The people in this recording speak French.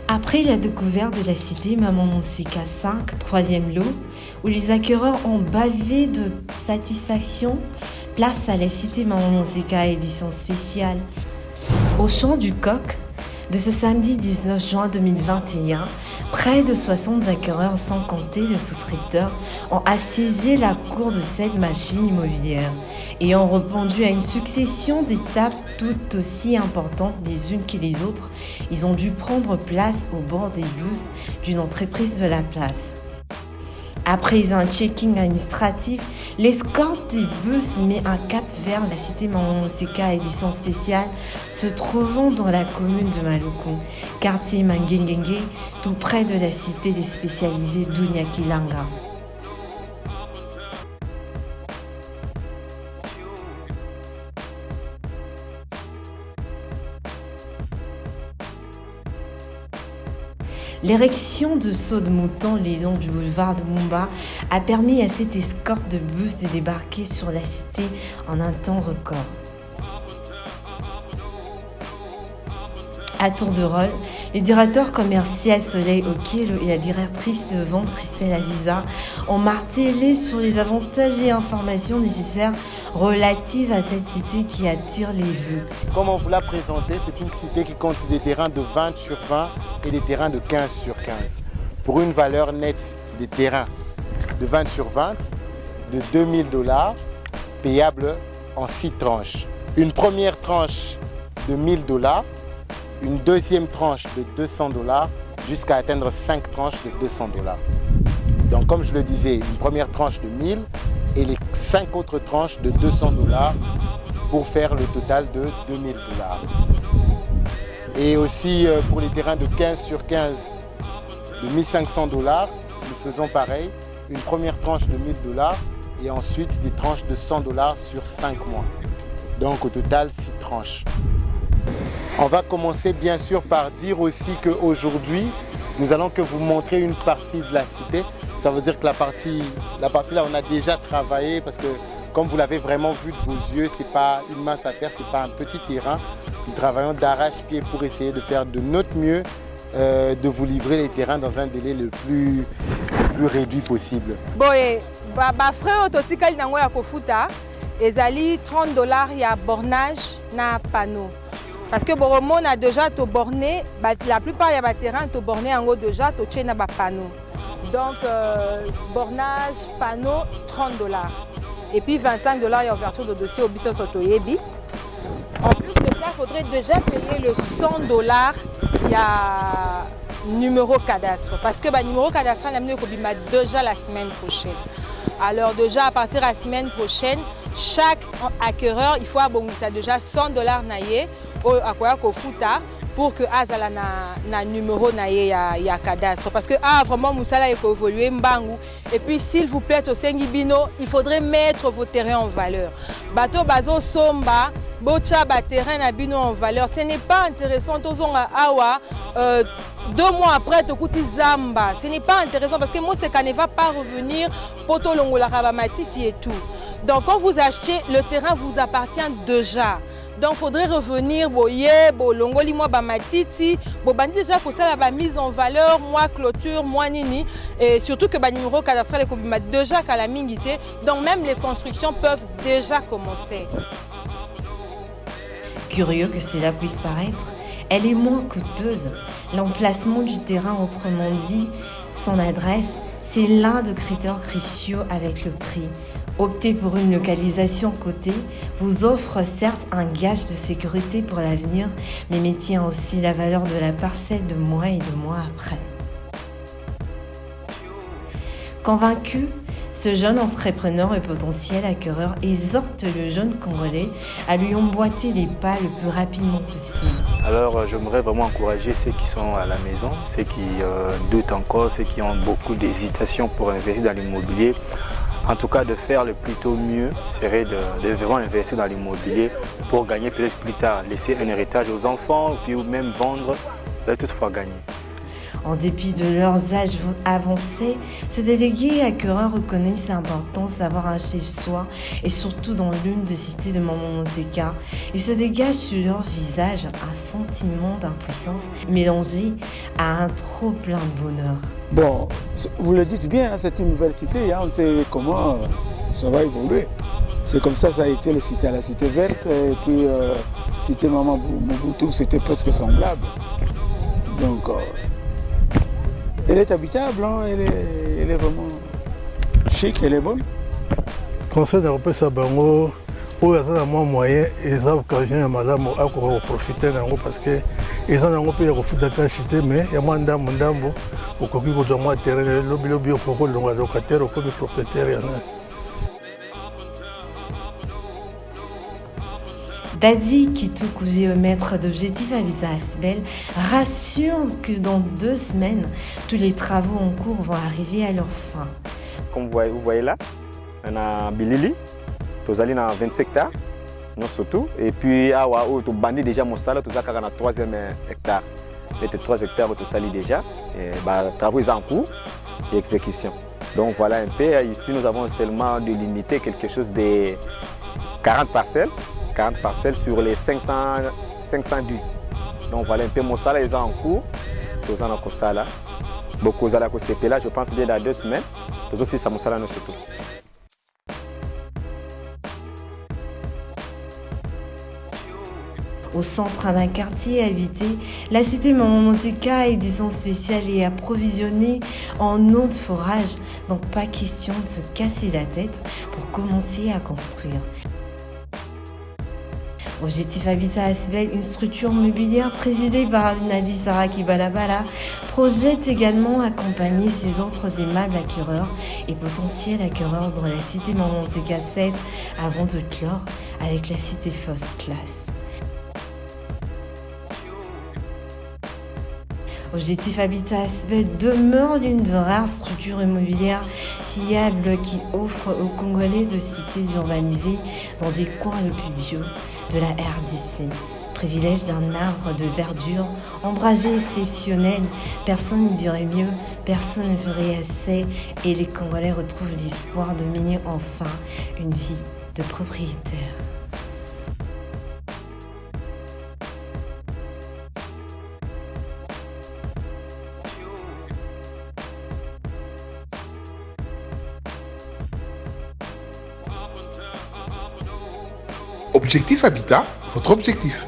Après la découverte de la cité Mama-Monsika 5, troisième lot, où les acquéreurs ont bavé de satisfaction, place à la cité Mama-Monsika édition spéciale. Au Champ du Coq, de ce samedi 19 juin 2021, près de 60 acquéreurs, sans compter le souscripteur, ont assiégé la cour de cette machine immobilière et ont répondu à une succession d'étapes toutes aussi importantes les unes que les autres. Ils ont dû prendre place au bord des bus d'une entreprise de la place. Après un checking administratif, l'escorte des bus met un cap vers la cité Mama-Monsika édition spéciale se trouvant dans la commune de Maluku, quartier Mangengengue, tout près de la cité des spécialisés d'Unyakilanga. L'érection de sauts de mouton le long du boulevard de Mumba a permis à cette escorte de bus de débarquer sur la cité en un temps record. À tour de rôle, les directeurs commerciaux Soleil Okielo et la directrice de vente Christelle Aziza ont martelé sur les avantages et informations nécessaires relatives à cette cité qui attire les vues. Comme on vous l'a présenté, c'est une cité qui compte des terrains de 20 sur 20 et des terrains de 15 sur 15. Pour une valeur nette des terrains de 20 sur 20 de $2000 payable en 6 tranches. Une première tranche de $1000, une deuxième tranche de $200 jusqu'à atteindre 5 tranches de $200. Donc comme je le disais, une première tranche de 1000 et les 5 autres tranches de $200 pour faire le total de $2000. Et aussi pour les terrains de 15 sur 15 de $1500, nous faisons pareil, une première tranche de $1000 et ensuite des tranches de $100 sur 5 mois. Donc au total 6 tranches. On va commencer bien sûr par dire aussi qu'aujourd'hui, nous allons que vous montrer une partie de la cité. Ça veut dire que la partie là, on a déjà travaillé parce que comme vous l'avez vraiment vu de vos yeux, ce n'est pas une mince affaire, ce n'est pas un petit terrain. Nous travaillons d'arrache-pied pour essayer de faire de notre mieux, de vous livrer les terrains dans un délai le plus réduit possible. Boye, frais autotikali nango ya kofuta, ezali $30 ya bornage na panneau. Parce que on a déjà tout borné, la plupart des terrains sont bornés en haut déjà, tout tient na panneau. Donc bornage, panneau, $30. Et puis $25 et ouverture de dossier au Bissau Sotoyebi. En plus de ça, il faudrait déjà payer le $100. Il y a numéro cadastre. Parce que le numéro cadastre, on l'a déjà la semaine prochaine. Alors déjà à partir de la semaine prochaine, chaque acquéreur, il faut abonner déjà $100 naïe pour que azala na numéro naïe ya cadastre. Parce que vraiment musala est évolué mbangu. Et puis s'il vous plaît au Sengibino, il faudrait mettre vos terrains en valeur. Bateau bazo somba, bocha ba terrain na bino en valeur. Ce n'est pas intéressant tozonga awa 2 mois après tokuti zamba. Ce n'est pas intéressant parce que moi c'est qu'on ne va pas revenir poto longola rabamatisi et tout. Donc quand vous achetez, le terrain vous appartient déjà. Donc il faudrait revenir boye, bolongoli moi bamatiti, bobandi déjà pour ça la mise en valeur, moi clôture, moi nini et surtout que numéro cadastral est déjà qu'à la mingité. Donc même les constructions peuvent déjà commencer. Curieux que cela puisse paraître, elle est moins coûteuse. L'emplacement du terrain, autrement dit, son adresse, c'est l'un des critères cruciaux avec le prix. Opter pour une localisation cotée vous offre certes un gage de sécurité pour l'avenir, mais maintient aussi la valeur de la parcelle de mois et de mois après. Convaincu, ce jeune entrepreneur et potentiel acquéreur exhorte le jeune Congolais à lui emboîter les pas le plus rapidement possible. Alors j'aimerais vraiment encourager ceux qui sont à la maison, ceux qui doutent encore, ceux qui ont beaucoup d'hésitation pour investir dans l'immobilier. En tout cas, de faire le plutôt mieux serait de vraiment investir dans l'immobilier pour gagner peut-être plus tard, laisser un héritage aux enfants, puis même vendre, et toutefois gagner. En dépit de leurs âges avancés, ce délégué accueilleur reconnaissent l'importance d'avoir un chez-soi et surtout dans l'une des cités de Mama-Monseka. Il se dégage sur leur visage un sentiment d'impuissance mélangé à un trop plein de bonheur. Bon, vous le dites bien, hein, c'est une nouvelle cité, hein, on sait comment ça va évoluer. C'est comme ça a été la cité verte et puis cité Maman Mobutu, c'était presque semblable. Donc, elle est habitable, hein, elle est vraiment chic, elle est bonne. Conseil d'Europe, ça bango, pour les gens moyen, ils ont occasion de madame à profiter parce que ils ont un peu de foot dans la cité, mais il y a moins d'ambo, au coquille de moi terrain, le lobby au coco, le locataire, au coquille propriétaire. Dadi Kitokouzi, maître d'Objectif Habitat Asbel, rassure que dans 2 semaines, tous les travaux en cours vont arriver à leur fin. Comme vous voyez là, on a Bilili, nous allons dans 27 hectares, non surtout, et puis on a bandé déjà mon salaire, tout ça quand on a 3e hectare. Les 3 hectares, tout ça déjà, et travaux en cours et exécution. Donc voilà un peu, ici nous avons seulement délimité quelque chose de 40 parcelles sur les 510. Donc voilà un peu mon salaire, ils sont en cours. Ils sont en ça là. Beaucoup de CP là, je pense bien dans 2 semaines. Ils aussi ça mon salaire surtout. Au centre d'un quartier habité, la cité Mama-Monseka, édition spéciale et approvisionnée en eau de forage. Donc pas question de se casser la tête pour commencer à construire. Objectif Habitat Asbel, une structure mobilière présidée par Nadi Saraki Balabala, projette également accompagner ses autres aimables acquéreurs et potentiels acquéreurs dans la cité Mama-Monseka 7 avant de clore avec la cité First Class. Objectif Habitat Asbel demeure l'une des rares structures immobilières fiables qui offre aux Congolais de cités urbanisées dans des coins les plus bio de la RDC. Privilège d'un arbre de verdure, ombragé exceptionnel, personne ne dirait mieux, personne ne ferait assez et les Congolais retrouvent l'espoir de mener enfin une vie de propriétaire. Objectif Habitat, votre objectif.